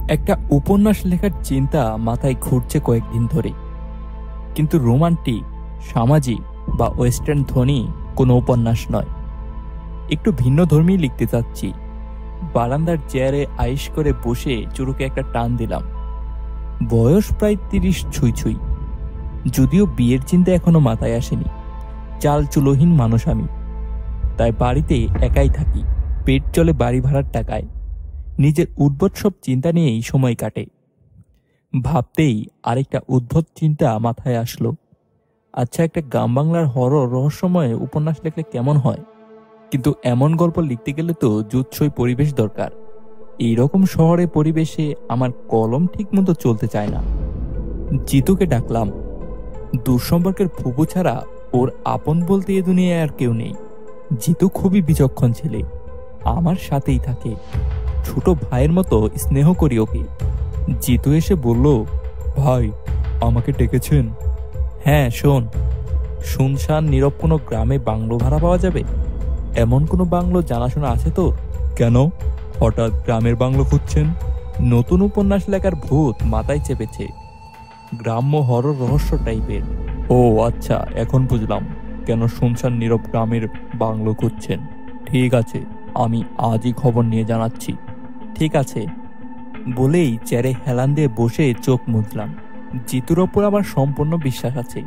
একটা উপন্যাস লেখার চিন্তা মাথায় ঘুরছে কয়েকদিন ধরে, কিন্তু রোমান্টিক, সামাজিক বা ওয়েস্টার্ন ধ্বনি কোনো উপন্যাস নয়। একটু ভিন্ন ধর্মী লিখতে চাচ্ছি। বারান্দার চেয়ারে আইস করে বসে চুরুকে একটা টান দিলাম। বয়স প্রায় ৩০ ছুঁই ছুঁই, যদিও বিয়ের চিন্তা এখনো মাথায় আসেনি। চাল চুলোহীন মানুষ আমি, তাই বাড়িতে একাই থাকি। পেট চলে বাড়ি ভাড়ার টাকায়। নিজের উদ্ভট সব চিন্তা নিয়েই সময় কাটে। ভাবতেই আরেকটা উদ্ভট চিন্তা মাথায় আসলো। আচ্ছা, একটা গ্রাম বাংলার হরর রহস্যময় উপন্যাস লিখলে কেমন হয়? কিন্তু এমন গল্প লিখতে গেলে তো জুৎসই পরিবেশ দরকার। এইরকম শহরে পরিবেশে আমার কলম ঠিক মতো চলতে চায় না। জিতুকে ডাকলাম। দূরসম্পর্কের ফুপু ছাড়া ওর আপন বলতে এ দুনিয়ায় আর কেউ নেই। জিতু খুবই বিচক্ষণ ছেলে, আমার সাথেই থাকে। ছোট ভাইয়ের মতো স্নেহ করি ওকে। জিতু এসে বলল, ভাই, আমাকে ডেকেছেন? হ্যাঁ, শোন। শুনশান নীরব কোনো গ্রামে বাংলো ভাড়া পাওয়া যাবে? এমন কোনো বাংলো জানাশোনা আছে তো? কেন হঠাৎ গ্রামের বাংলো খুঁজছেন? নতুন উপন্যাস লেখার ভূত মাথায় চেপেছে, গ্রাম্য হরর রহস্য টাইপের। ও আচ্ছা, এখন বুঝলাম কেন শুনশান নীরব গ্রামের বাংলো খুঁজছেন। ঠিক আছে, আমি আজই খবর নিয়ে জানাচ্ছি। ঠিক আছে বলেই চেয়ারে হেলান দিয়ে বসে চোখ মুছলাম। জিতুর ওপর আমার সম্পূর্ণ বিশ্বাস আছে।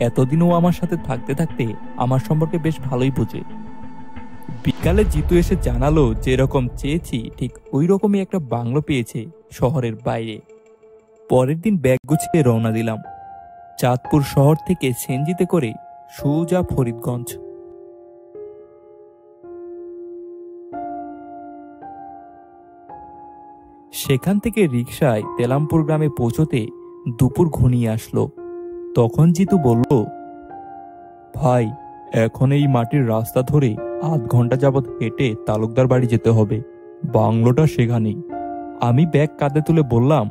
এতদিনও আমার সাথে থাকতে থাকতে আমার সম্পর্কে বেশ ভালোই বোঝে। বিকালে জিতু এসে জানালো যে এরকম চেয়েছি ঠিক ওই রকমই একটা বাংলো পেয়েছে শহরের বাইরে। পরের দিন ব্যাগ গুছিয়ে রওনা দিলাম। চাঁদপুর শহর থেকে সেনজিতে করে সোজা ফরিদগঞ্জ। সেখান থেকে রিকশায় তেলামপুর গ্রামে পৌঁছতে দুপুর ঘনিয়ে আসলো। তখন জিতু বলল, ভাই, এখন এই মাটির রাস্তা ধরে আধ ঘন্টা যাবৎ হেঁটে তালুকদার বাড়ি যেতে হবে। বাংলোটা সেখানেই। আমি ব্যাগ কাঁধে তুলে বললাম,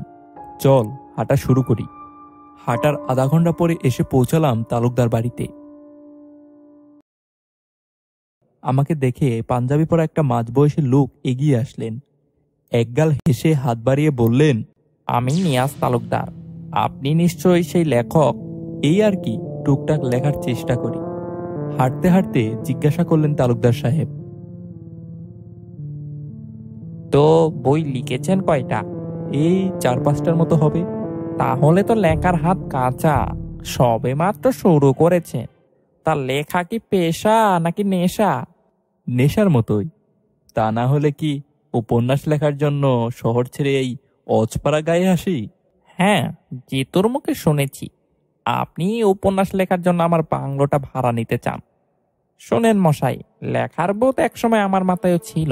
চল হাঁটা শুরু করি। হাঁটার আধা ঘন্টা পরে এসে পৌঁছালাম তালুকদার বাড়িতে। আমাকে দেখে পাঞ্জাবি পরা একটা মাঝবয়সী লোক এগিয়ে আসলেন। একগাল হেসে হাত বাড়িয়ে বললেন, আমি নিয়াজ তালুকদার। আপনি নিশ্চয়ই সেই লেখক? এই আর কি, টুকটাক লেখার চেষ্টা করি। হাঁটতে হাঁটতে জিজ্ঞাসা করলেন তালুকদার সাহেব, তো বই লিখেছেন কয়টা? এই ৪-৫টার মতো হবে। তাহলে তো লেখার হাত কাঁচা, সবে মাত্র শুরু করেছে। তা লেখা কি পেশা নাকি নেশা? নেশার মতোই। তা না হলে কি উপন্যাস লেখার জন্য শহর ছেড়ে এই অজপাড়া গায়ে আসি? হ্যাঁ, জিতুর মুখে শুনেছি আপনি উপন্যাস লেখার জন্য আমার বাংলোটা ভাড়া নিতে চান। শোনেন মশাই, লেখার বোধ একসময় আমার মাথায়ও ছিল,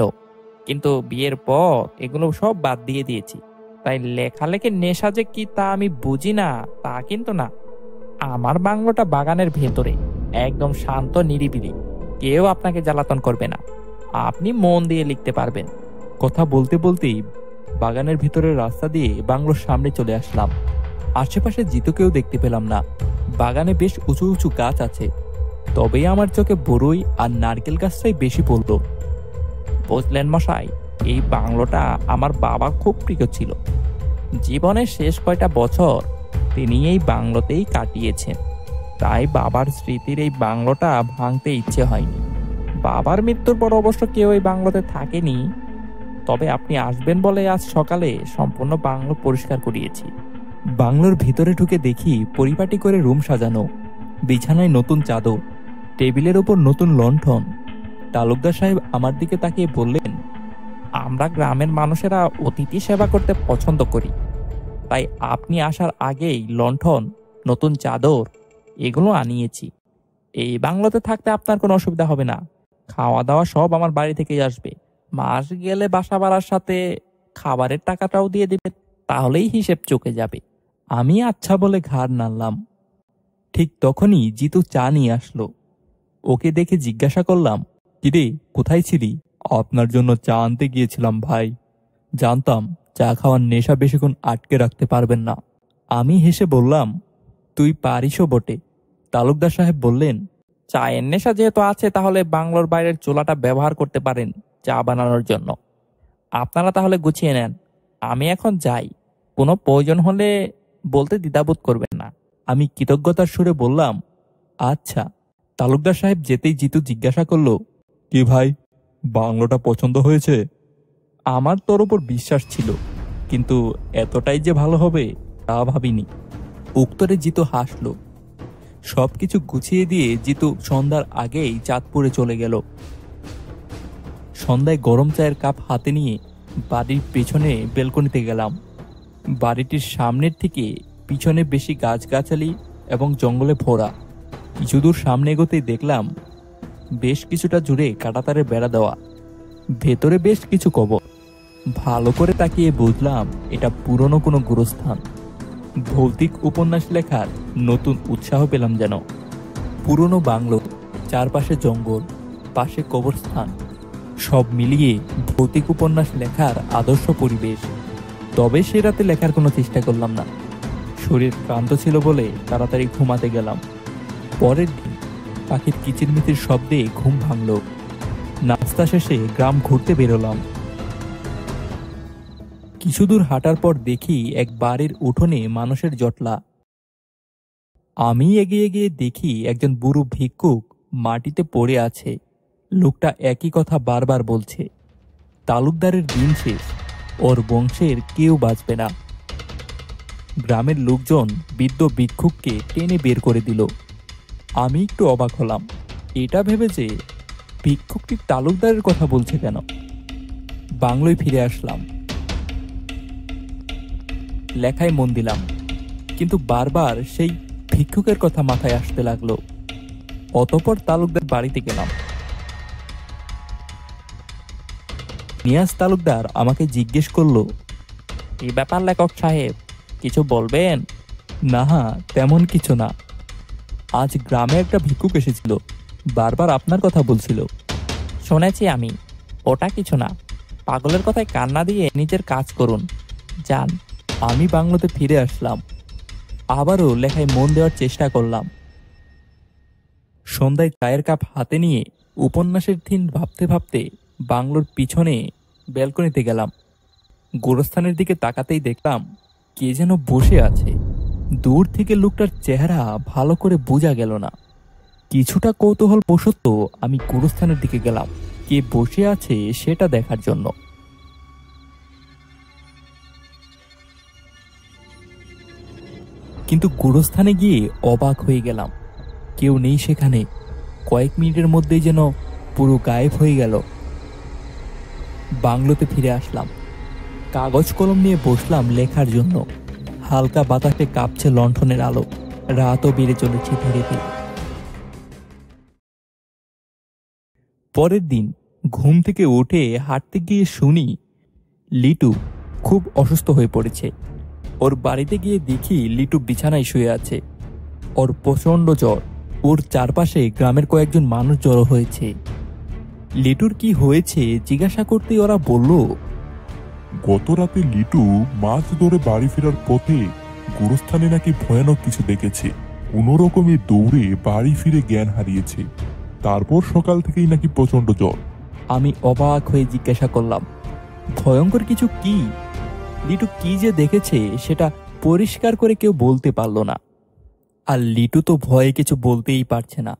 কিন্তু বিয়ের পর এগুলো সব বাদ দিয়ে দিয়েছি। তাই লেখালেখির নেশা যে কি তা আমি বুঝি না তা কিন্তু না। আমার বাংলোটা বাগানের ভেতরে, একদম শান্ত নিরিবিলি। কেউ আপনাকে জ্বালাতন করবে না। আপনি মন দিয়ে লিখতে পারবেন। কথা বলতে বলতেই বাগানের ভিতরের রাস্তা দিয়ে বাংলোর সামনে চলে আসলাম। আশেপাশে জিতুকেও দেখতে পেলাম না। বাগানে বেশ উঁচু উঁচু গাছ আছে, তবেই আমার চোখে বড়ই আর নারকেল গাছটাই বেশি পড়ল। বুঝলেন মশাই, এই বাংলোটা আমার বাবা খুব প্রিয় ছিল। জীবনের শেষ কয়টা বছর তিনি এই বাংলোতেই কাটিয়েছেন। তাই বাবার স্মৃতির এই বাংলোটা ভাঙতে ইচ্ছে হয়নি। বাবার মৃত্যুর পর অবশ্য কেউ এই বাংলোতে থাকেনি। তবে আপনি আসবেন বলে আজ সকালে সম্পূর্ণ বাংলো পরিষ্কার করিয়েছি। বাংলোর ভিতরে ঢুকে দেখি পরিপাটি করে রুম সাজানো। বিছানায় নতুন চাদর, টেবিলের ওপর নতুন লণ্ঠন। তালুকদার সাহেব আমার দিকে তাকিয়ে বললেন, আমরা গ্রামের মানুষেরা অতিথি সেবা করতে পছন্দ করি। তাই আপনি আসার আগেই লণ্ঠন, নতুন চাদর এগুলো আনিয়েছি। এই বাংলোতে থাকতে আপনার কোনো অসুবিধা হবে না। খাওয়া দাওয়া সব আমার বাড়ি থেকেই আসবে। মাস গেলে বাসা ভাড়ার সাথে খাবারের টাকাটাও দিয়ে দিবেন, তাহলেই হিসেব চুকে যাবে। আমি আচ্ছা বলে ঘাড় নাড়লাম। ঠিক তখনই জিতু চা নিয়ে আসলো। ওকে দেখে জিজ্ঞাসা করলাম, কিরে, কোথায় ছিলি? আপনার জন্য চা আনতে গিয়েছিলাম ভাই। জানতাম চা খাওয়ার নেশা বেশিক্ষণ আটকে রাখতে পারবেন না। আমি হেসে বললাম, তুই পারিসও বটে। তালুকদার সাহেব বললেন, চায়ের নেশা যেহেতু আছে তাহলে বাংলোর বাইরের চুলাটা ব্যবহার করতে পারেন চা বানানোর জন্য। আপনারা তাহলে গুছিয়ে নেন, আমি এখন যাই, কোনো প্রয়োজন হলে বলতে দ্বিধাবোধ করবেন না। আমি কৃতজ্ঞতার সুরে বললাম, আচ্ছা। তালুকদার সাহেব যেতেই জিতু জিজ্ঞাসা করলো, কি ভাই, বাংলোটা পছন্দ হয়েছে? আমার তোর ওপর বিশ্বাস ছিল, কিন্তু এতটাই যে ভালো হবে তা ভাবিনি। উত্তরে জিতু হাসলো। সবকিছু গুছিয়ে দিয়ে জিতু সন্ধ্যার আগেই চাঁদপুরে চলে গেল। সন্ধ্যায় গরম চায়ের কাপ হাতে নিয়ে বাড়ির পেছনে বেলকনিতে গেলাম। বাড়িটির সামনের থেকে পিছনে বেশি গাছগাছালি এবং জঙ্গলে ভরা। কিছু দূর সামনে এগোতেই দেখলাম বেশ কিছুটা জুড়ে কাঁটাতারের বেড়া দেওয়া, ভেতরে বেশ কিছু কবর। ভালো করে তাকিয়ে বুঝলাম এটা পুরনো কোনো গুরুস্থান। ভৌতিক উপন্যাস লেখার নতুন উৎসাহ পেলাম যেন। পুরনো বাংলো, চারপাশে জঙ্গল, পাশে কবরস্থান, সব মিলিয়ে ভৌতিক উপন্যাস লেখার আদর্শ পরিবেশ। তবে সে রাতে লেখার কোনো চেষ্টা করলাম না। শরীর ক্লান্ত ছিল বলে তাড়াতাড়ি ঘুমাতে গেলাম। পরের দিন পাখির কিচিরমিচির শব্দে ঘুম ভাঙল। নাস্তা শেষে গ্রাম ঘুরতে বেরোলাম। কিছু দূর হাঁটার পর দেখি এক বাড়ির উঠোনে মানুষের জটলা। আমি এগিয়ে গিয়ে দেখি একজন বুড়ো ভিক্ষুক মাটিতে পড়ে আছে। লোকটা একই কথা বারবার বলছে, তালুকদারের দিন শেষ, ওর বংশের কেউ বাঁচবে না। গ্রামের লোকজন বৃদ্ধ ভিক্ষুককে টেনে বের করে দিল। আমি একটু অবাক হলাম, এটা ভেবে যে ভিক্ষুকটি তালুকদারের কথা বলছে কেন। বাংলোয় ফিরে আসলাম। লেখায় মন দিলাম, কিন্তু বারবার সেই ভিক্ষুকের কথা মাথায় আসতে লাগলো। অতঃপর তালুকদার বাড়িতে গেলাম। নিয়াজ তালুকদার আমাকে জিজ্ঞেস করলো, এই ব্যাপার লেখক সাহেব, কিছু বলবেন? না, তেমন কিছু না। আজ গ্রামে একটা ভিক্ষুক এসেছিল, বারবার আপনার কথা বলছিল। শুনেছি আমি, ওটা কিছু না। পাগলের কথায় কান্না দিয়ে নিজের কাজ করুন, যান। আমি বাংলোতে ফিরে আসলাম। আবারও লেখায় মন দেওয়ার চেষ্টা করলাম। সন্ধ্যায় চায়ের কাপ হাতে নিয়ে উপন্যাসের থিম ভাবতে ভাবতে বাংলোর পিছনে ব্যালকনিতে গেলাম। গোরস্থানের দিকে তাকাতেই দেখলাম কে যেন বসে আছে। দূর থেকে লোকটার চেহারা ভালো করে বোঝা গেল না। কিছুটা কৌতূহল বশত আমি গোরস্থানের দিকে গেলাম, কে বসে আছে সেটা দেখার জন্য। কিন্তু গোরস্থানে গিয়ে অবাক হয়ে গেলাম, কেউ নেই সেখানে। কয়েক মিনিটের মধ্যেই যেন পুরো গায়েব হয়ে গেল। বাংলোতে ফিরে আসলাম। কাগজ কলম নিয়ে বসলাম লেখার জন্য। হালকা বাতাসে কাঁপছে লণ্ঠনের আলো। রাতও বেড়ে চলেছে ধীরে ধীরে। পরের দিন ঘুম থেকে উঠে হাঁটতে গিয়ে শুনি লিটু খুব অসুস্থ হয়ে পড়েছে। ওর বাড়িতে গিয়ে দেখি লিটু বিছানায় শুয়ে আছে। ওর প্রচণ্ড জ্বর। ওর চারপাশে গ্রামের কয়েকজন মানুষ জড়ো হয়েছে। লিটুর কি হয়েছে জিজ্ঞাসা করতেই ওরা বলল, গত রাতে লিটু মাছ ধরে বাড়ি ফেরার পথে গোরস্থানে নাকি ভয়ানক কিছু দেখেছে। কোনো রকমে দৌড়ে বাড়ি ফিরে জ্ঞান হারিয়েছে। তারপর সকাল থেকেই নাকি প্রচন্ড জ্বর। আমি অবাক হয়ে জিজ্ঞাসা করলাম, ভয়ঙ্কর কিছু কি? লিটু কি যে দেখেছে সেটা পরিষ্কার করে কেউ বলতে পারল না। আর লিটু তো ভয়ে কিছু বলতেই পারছে না।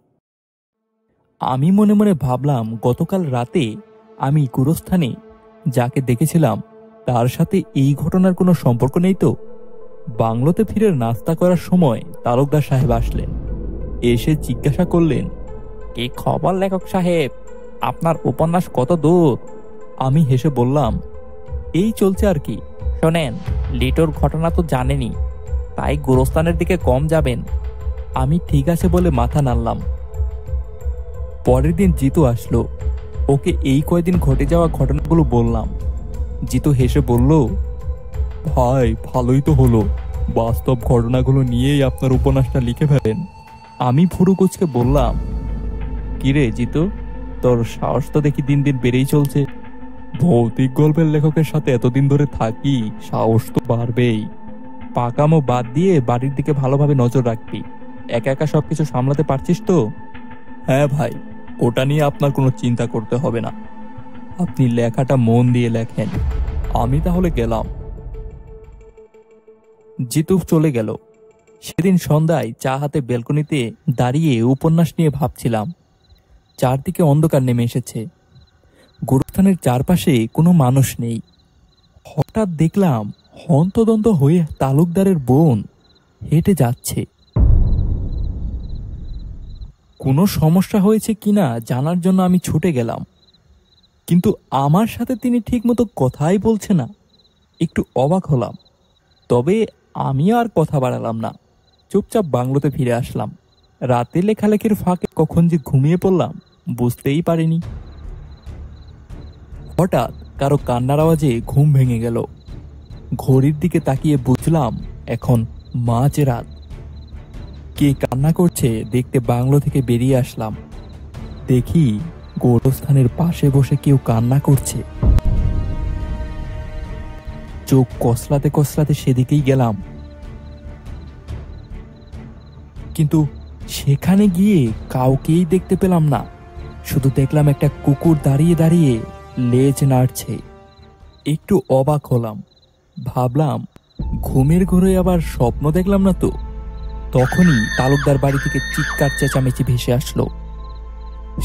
আমি মনে মনে ভাবলাম, গতকাল রাতে আমি গোরস্থানে যাকে দেখেছিলাম তার সাথে এই ঘটনার কোনো সম্পর্ক নেই তো? বাংলোতে ফিরে নাস্তা করার সময় তালুকদার সাহেব আসলেন। এসে জিজ্ঞাসা করলেন, কি খবর লেখক সাহেব, আপনার উপন্যাস কত দূর? আমি হেসে বললাম, এই চলছে আর কি। শোনেন, লিটোর ঘটনা তো জানেনই, তাই গোরস্থানের দিকে কম যাবেন। আমি ঠিক আছে বলে মাথা নাড়লাম। পরের দিন জিতু আসলো। ওকে এই কয়দিন ঘটে যাওয়া ঘটনাগুলো বললাম। জিতু হেসে বলল, ভাই ভালোই তো হলো, বাস্তব ঘটনাগুলো নিয়েই আপনার উপন্যাসটা লিখে ফেলেন। আমি ভুরু কুঁচকে বললাম, কিরে জিতু, তোর সাহস তো দেখি দিন দিন বেড়েই চলছে। ভৌতিক গল্পের লেখকের সাথে এতদিন ধরে থাকি, সাহস তো বাড়বেই। পাকামো বাদ দিয়ে বাড়ির দিকে ভালোভাবে নজর রাখবি। একা একা সবকিছু সামলাতে পারছিস তো? হ্যাঁ ভাই, ওটা নিয়ে আপনার কোনো চিন্তা করতে হবে না। আপনি লেখাটা মন দিয়ে লেখেন। আমি তাহলে গেলাম। জিতু চলে গেল। সেদিন সন্ধ্যায় চা হাতে ব্যালকনিতে দাঁড়িয়ে উপন্যাস নিয়ে ভাবছিলাম। চারদিকে অন্ধকার নেমে এসেছে। গোরস্থানের চারপাশে কোনো মানুষ নেই। হঠাৎ দেখলাম হন্তদন্ত হয়ে তালুকদারের বোন হেঁটে যাচ্ছে। কোনো সমস্যা হয়েছে কিনা জানার জন্য আমি ছুটে গেলাম, কিন্তু আমার সাথে তিনি ঠিকমতো কথাই বলছে না। একটু অবাক হলাম, তবে আমি আর কথা বাড়ালাম না। চুপচাপ বাংলোতে ফিরে আসলাম। রাতে লেখালেখির ফাঁকে কখন যে ঘুমিয়ে পড়লাম বুঝতেই পারিনি। হঠাৎ কারো কান্নার আওয়াজে ঘুম ভেঙে গেল। ঘড়ির দিকে তাকিয়ে বুঝলাম এখন মাঝরাত। কে কান্না করছে দেখতে বাংলো থেকে বেরিয়ে আসলাম। দেখি গোরস্থানের পাশে বসে কেউ কান্না করছে। চোখ কসলাতে কসলাতে সেদিকেই গেলাম, কিন্তু সেখানে গিয়ে কাউকেই দেখতে পেলাম না। শুধু দেখলাম একটা কুকুর দাঁড়িয়ে দাঁড়িয়ে লেজ নাড়ছে। একটু অবাক হলাম, ভাবলাম ঘুমের ঘোরে আবার স্বপ্ন দেখলাম না তো। তখনই তালুকদার বাড়ি থেকে চিৎকার চেঁচামেচি ভেসে আসলো।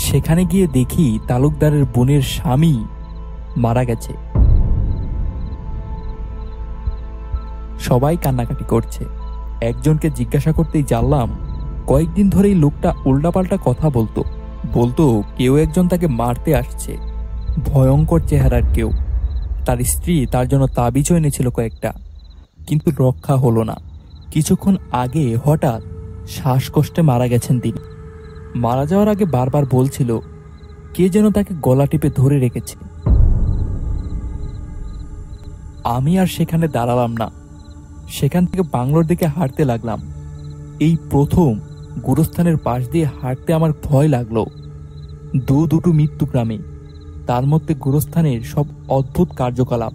সেখানে গিয়ে দেখি তালুকদারের বোনের স্বামী মারা গেছে। সবাই কান্নাকাটি করছে। একজনকে জিজ্ঞাসা করতেই জানলাম কয়েকদিন ধরেই লোকটা উল্টাপাল্টা কথা বলতো কেউ একজন তাকে মারতে আসছে। ভয়ঙ্কর চেহারার কেউ। তার স্ত্রী তার জন্য তাবিজও এনেছিল কয়েকটা, কিন্তু রক্ষা হলো না। কিছুক্ষণ আগে হঠাৎ শ্বাসকষ্টে মারা গেছেন তিনি। মারা যাওয়ার আগে বারবার বলছিল কে যেন তাকে গলা টিপে ধরে রেখেছে। আমি আর সেখানে দাঁড়ালাম না। সেখান থেকে বাংলোর দিকে হাঁটতে লাগলাম। এই প্রথম গোরস্থানের পাশ দিয়ে হাঁটতে আমার ভয় লাগলো। দুটো মৃত্যু গ্রামে, তার মধ্যে গোরস্থানের সব অদ্ভুত কার্যকলাপ,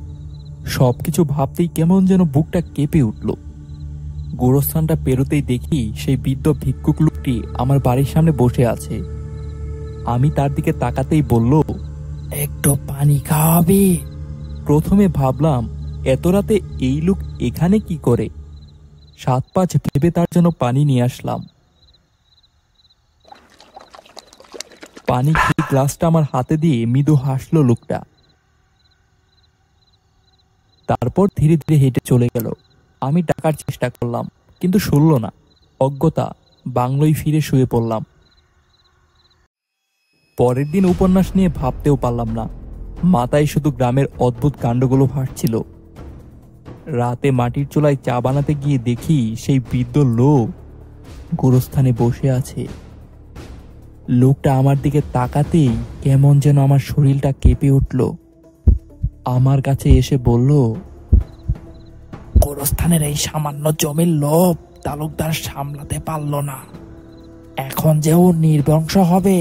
সবকিছু ভাবতেই কেমন যেন বুকটা কেঁপে উঠল। গোরস্থানটা পেরোতেই দেখি সেই বৃদ্ধ ভিক্ষুক লোকটি আমার বাড়ির সামনে বসে আছে। আমি তার দিকে তাকাতেই বলল, একটু পানি খাওয়াবি? প্রথমে ভাবলাম এত রাতে এই লোক এখানে কি করে। 7-5 ভেবে তার জন্য পানি নিয়ে আসলাম। পানি খেয়ে গ্লাসটা আমার হাতে দিয়ে মৃদু হাসলো লোকটা। তারপর ধীরে ধীরে হেঁটে চলে গেল। আমি ডাকার চেষ্টা করলাম, কিন্তু শুনল না। অজ্ঞতা বাংলোয় ফিরে শুয়ে পড়লাম। পরের দিন উপন্যাস নিয়ে ভাবতেও পারলাম না। মাথায় শুধু গ্রামের অদ্ভুত কাণ্ডগুলো ভাসছিল। রাতে মাটির চুলায় চা বানাতে গিয়ে দেখি সেই বৃদ্ধ লোক গোরস্থানে বসে আছে। লোকটা আমার দিকে তাকাতেই কেমন যেন আমার শরীরটা কেঁপে উঠল। আমার কাছে এসে বলল, গোরস্থানের এই সামান্য জমির লোভ তালুকদার সামলাতে পারল না। এখন যে ও নির্বংশ হবে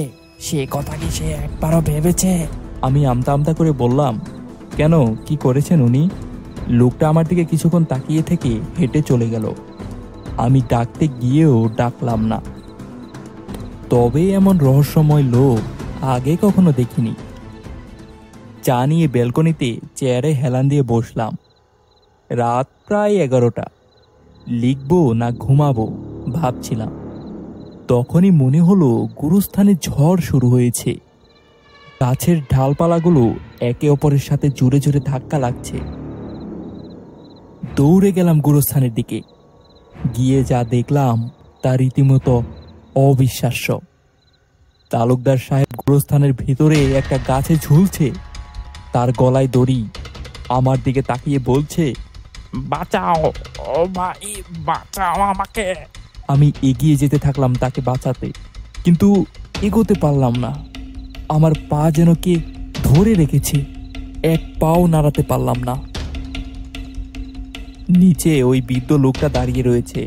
সে কথা কি সে একবারও ভেবেছে? আমি আমতা আমতা করে বললাম, কেন, কি করেছেন উনি? লোকটা আমার দিকে কিছুক্ষণ তাকিয়ে থেকে হেঁটে চলে গেল। আমি ডাকতে গিয়েও ডাকলাম না। তবে এমন রহস্যময় লোক আগে কখনো দেখিনি। চা নিয়ে ব্যালকনিতে চেয়ারে হেলান দিয়ে বসলাম। রাত প্রায় 11টা। লিখবো না ঘুমাবো ভাবছিলাম। তখনই মনে হলো গোরস্থানে ঝড় শুরু হয়েছে। গাছের ডালপালাগুলো একে অপরের সাথে জোরে জোরে ধাক্কা লাগছে। দৌড়ে গেলাম গোরস্থানের দিকে। গিয়ে যা দেখলাম তা রীতিমতো অবিশ্বাস্য। তালুকদার সাহেব গোরস্থানের ভিতরে একটা গাছে ঝুলছে। তার গলায় দড়ি। আমার দিকে তাকিয়ে বলছে, বাঁচাও ও ভাই, বাঁচাও আমাকে। আমি এগিয়ে যেতে থাকলাম তাকে বাঁচাতে, কিন্তু এগোতে পারলাম না। আমার পা যেন কে ধরে রেখেছে। এক পাও নাড়াতে পারলাম না। নিচে ওই বৃদ্ধ লোকটা দাঁড়িয়ে রয়েছে,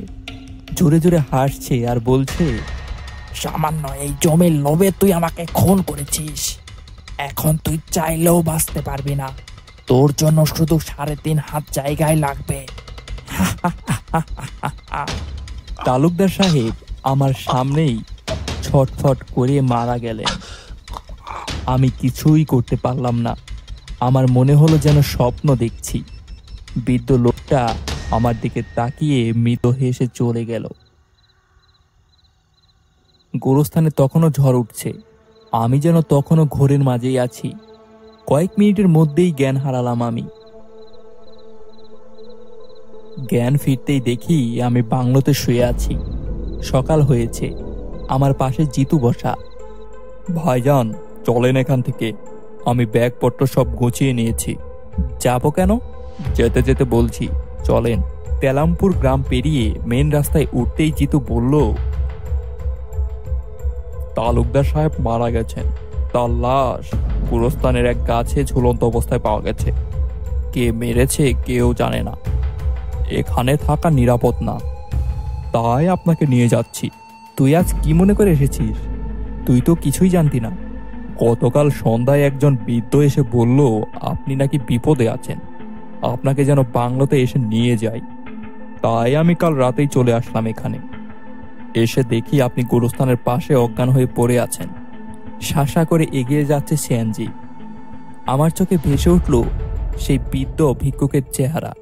জোরে জোরে হাসছে আর বলছে, সামান্য এই জমির লোভে তুই আমাকে খুন করেছিস। এখন তুই চাইলেও বাঁচতে পারবি না। তোর জন্য শুধু 3.5 হাত জায়গায় লাগবে। তালুকদার সাহেব আমার সামনেই ছটফট করে মারা গেলেন। আমি কিছুই করতে পারলাম না। আমার মনে হলো যেন স্বপ্ন দেখছি। বৃদ্ধ লোকটা আমার দিকে তাকিয়ে মৃত হেসে চলে গেল। গোরস্থানে তখনও ঝড় উঠছে। আমি যেন তখনও ঘোরের মাঝেই আছি। কয়েক মিনিটের মধ্যেই জ্ঞান হারালাম আমি। জ্ঞান ফিরতেই দেখি আমি বাংলোতে শুয়ে আছি। সকাল হয়েছে। আমার পাশে জিতু বসা। ভাইজান, চলেন এখান থেকে। আমি ব্যাগপত্র সব গুছিয়ে নিয়েছি। যাবো কেন? যেতে যেতে বলছি, চলেন। তেলামপুর গ্রাম পেরিয়ে মেন রাস্তায় উঠতেই জিতু বলল, তালুকদার সাহেব মারা গেছেন। তার লাশ গুরস্থানের এক গাছে ঝুলন্ত অবস্থায় পাওয়া গেছে। কে মেরেছে কেউ জানে না। এখানে থাকা নিরাপদ না, তাই আপনাকে নিয়ে যাচ্ছি। তুই আজ কি মনে করে এসেছিস? তুই তো কিছুই জানতি না। গতকাল সন্ধ্যায় একজন বৃদ্ধ এসে বলল আপনি নাকি বিপদে আছেন, আপনাকে যেন বাংলোতে এসে নিয়ে যাই। তাই আমি কাল রাতেই চলে আসলাম এখানে। এসে দেখি আপনি গোরস্থানের পাশে অজ্ঞান হয়ে পড়ে আছেন। শাসা করে এগিয়ে যাচ্ছে সিএনজি। আমার চোখে ভেসে উঠল সেই বৃদ্ধ ভিক্ষুকের চেহারা।